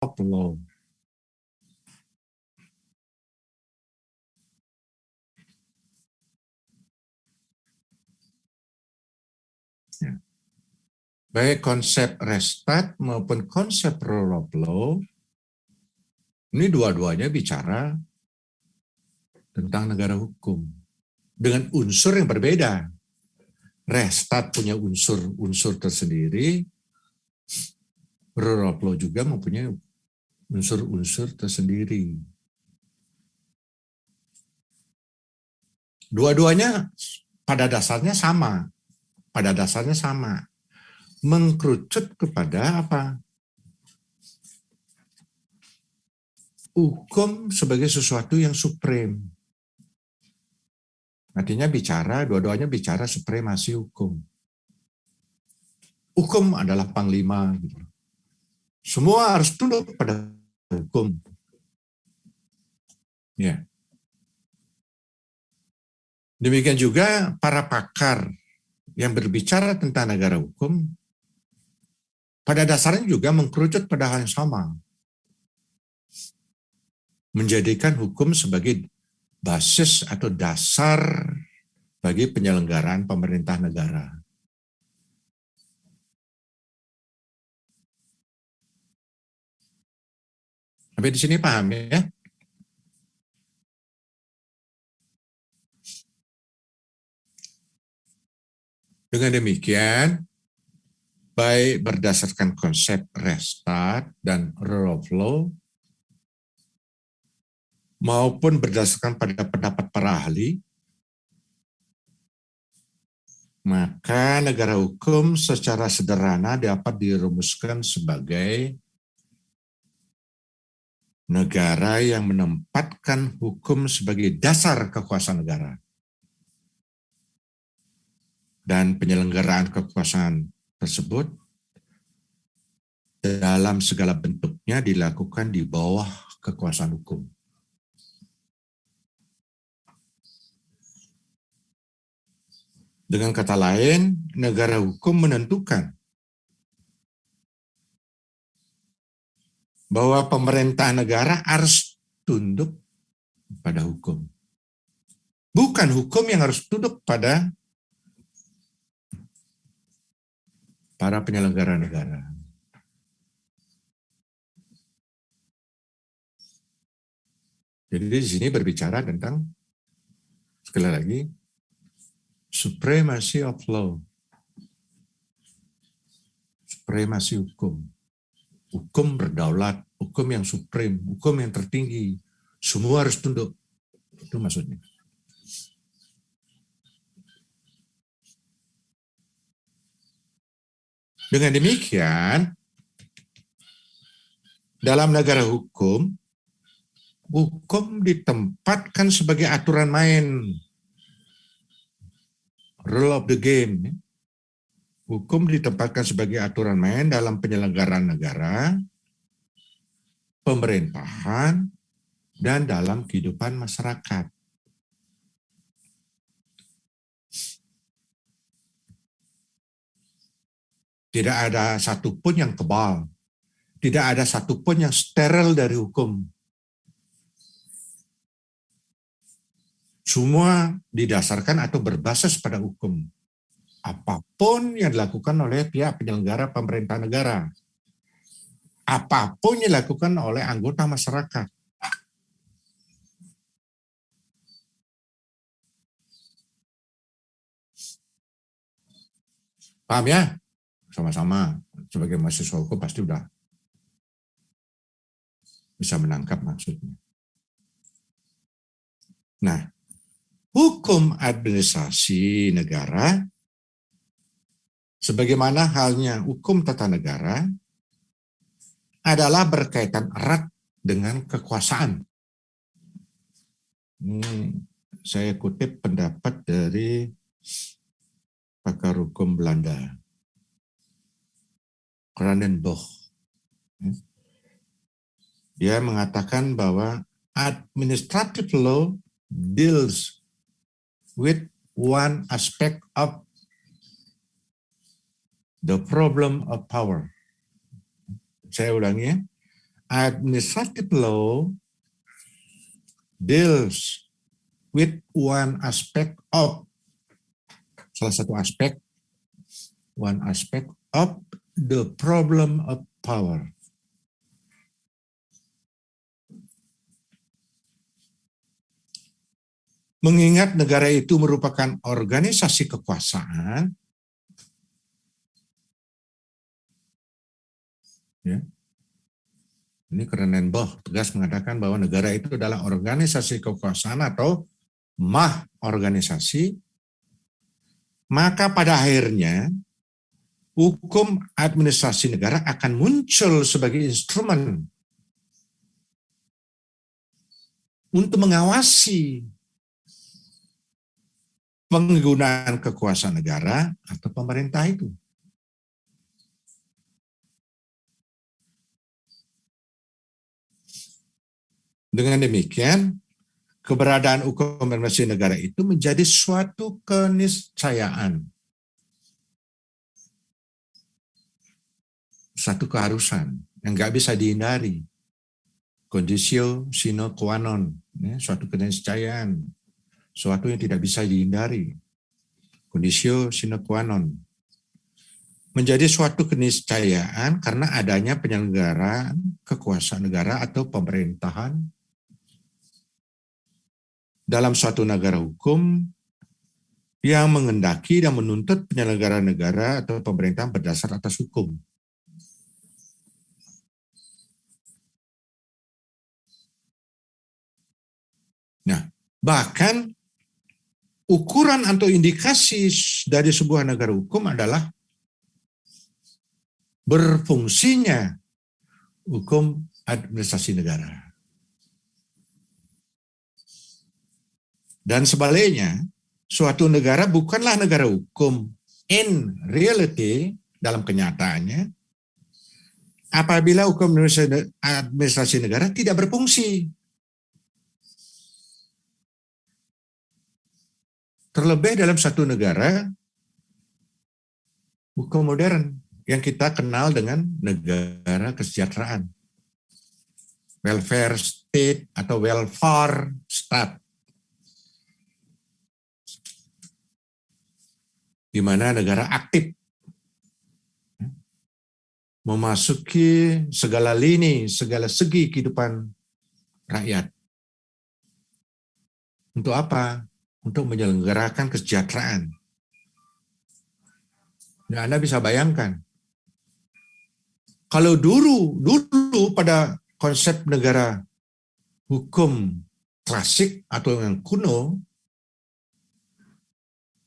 of law. Ya. Baik konsep restat maupun konsep rule of law, ini dua-duanya bicara tentang negara hukum dengan unsur yang berbeda. Restat punya unsur-unsur tersendiri, rule of law juga mempunyai unsur-unsur tersendiri. Dua-duanya pada dasarnya sama. Mengkerucut kepada apa? Hukum sebagai sesuatu yang supreme. Artinya dua-duanya bicara supremasi hukum. Hukum adalah panglima. Semua harus tunduk pada hukum. Ya. Demikian juga para pakar yang berbicara tentang negara hukum, pada dasarnya juga mengkerucut pada hal yang sama. Menjadikan hukum sebagai basis atau dasar bagi penyelenggaraan pemerintah negara. Sampai di sini paham ya? Dengan demikian, baik berdasarkan konsep restat dan rule of law, maupun berdasarkan pada pendapat para ahli, maka negara hukum secara sederhana dapat dirumuskan sebagai negara yang menempatkan hukum sebagai dasar kekuasaan negara. Dan penyelenggaraan kekuasaan tersebut dalam segala bentuknya dilakukan di bawah kekuasaan hukum. Dengan kata lain, negara hukum menentukan bahwa pemerintah negara harus tunduk pada hukum. Bukan hukum yang harus tunduk pada para penyelenggara negara. Jadi di sini berbicara tentang, sekali lagi, supremacy of law. Supremasi hukum. Hukum berdaulat, hukum yang supreme, hukum yang tertinggi. Semua harus tunduk. Itu maksudnya. Dengan demikian, dalam negara hukum, hukum ditempatkan sebagai aturan main. Rule of the game. Hukum ditempatkan sebagai aturan main dalam penyelenggaraan negara, pemerintahan, dan dalam kehidupan masyarakat. Tidak ada satupun yang kebal. Tidak ada satupun yang steril dari hukum. Semua didasarkan atau berbasis pada hukum. Apapun yang dilakukan oleh pihak penyelenggara pemerintah negara. Apapun yang dilakukan oleh anggota masyarakat. Paham ya? Sama-sama. Sebagai mahasiswa hukum pasti udah bisa menangkap maksudnya. Nah, hukum administrasi negara, sebagaimana halnya hukum tata negara, adalah berkaitan erat dengan kekuasaan. Saya kutip pendapat dari pakar hukum Belanda, Kranenbosch. Dia mengatakan bahwa administrative law deals with one aspect of the problem of power. Saya ulangi ya. administrative law deals with one aspect of the problem of power. Mengingat negara itu merupakan organisasi kekuasaan, ya, ini keren Boh tegas mengatakan bahwa negara itu adalah organisasi kekuasaan atau organisasi, maka pada akhirnya hukum administrasi negara akan muncul sebagai instrumen untuk mengawasi penggunaan kekuasaan negara atau pemerintah itu. Dengan demikian, keberadaan hukum administrasi negara itu menjadi suatu keniscayaan, satu keharusan yang nggak bisa dihindari. Conditio sine qua non, ya, suatu keniscayaan, suatu yang tidak bisa dihindari. Conditio sine qua non. Menjadi suatu keniscayaan karena adanya penyelenggaraan kekuasaan negara atau pemerintahan dalam suatu negara hukum yang mengendaki dan menuntut penyelenggaraan negara atau pemerintahan berdasar atas hukum. Nah, bahkan ukuran atau indikasi dari sebuah negara hukum adalah berfungsinya hukum administrasi negara. Dan sebaliknya, suatu negara bukanlah negara hukum in reality dalam kenyataannya apabila hukum administrasi negara tidak berfungsi. Terlebih dalam satu negara hukum modern yang kita kenal dengan negara kesejahteraan. Welfare state atau welfare state. Di mana negara aktif memasuki segala lini, segala segi kehidupan rakyat. Untuk apa? Untuk menyelenggarakan kesejahteraan. Nah, Anda bisa bayangkan, kalau dulu pada konsep negara hukum klasik atau yang kuno,